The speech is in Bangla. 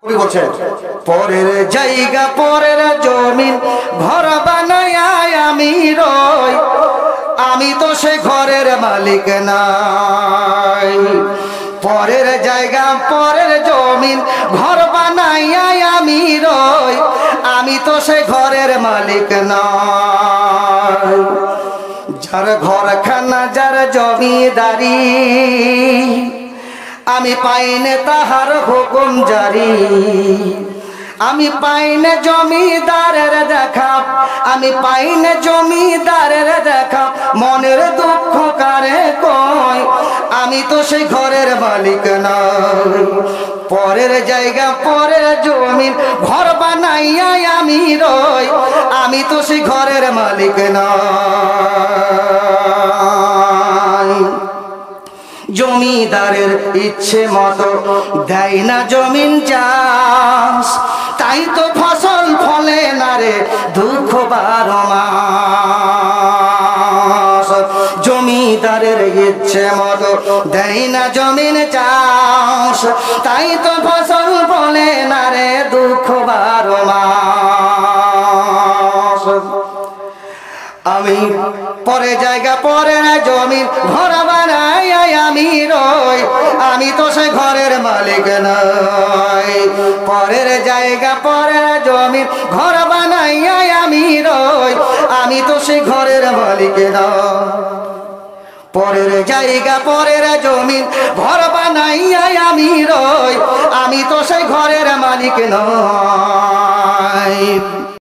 বলছেন পরের জায়গা পরের জমিন ঘর বানায় আমি রই, আমি তো সে ঘরের মালিক নাই। পরের জায়গা পরের জমিন ঘর বানায় আমি রই, আমি তো সে ঘরের মালিক নাই। যার ঘরখানা যার জমিদারি, আমি পাইনে তাহার হুকুম জারি। আমি পাইনে জমিদারের দেখা, আমি পাইনে জমিদারের দেখা, মনের দুঃখ কারে কয়, আমি তো সেই ঘরের মালিক নই। পরের জায়গা পরের জমিন ঘর বানাইয়া আমি রই, আমি তো সেই ঘরের মালিক নই। জমিদারের ইচ্ছে মতো দেয় না জমিন চাষ, তাই তো ফসল ফলে না রে দুঃখ 12 মাস। জমিদারের ইচ্ছে মতো দেয় না জমিন চাষ, তাই তো ফসল ফলে না রে দুঃখ 12 মাস। আমি পরে জায়গা পরে না জমিন ঘর বানাই আমি রই, আমি তো সে ঘরের মালিক নই। পরের জায়গা পরে না জমিন ঘর বানাই আমি রই, আমি তো সে ঘরের মালিক নই। পরের জায়গা পরের জমিন ঘর বানাই আমি রই, আমি তো সে ঘরের মালিক নই।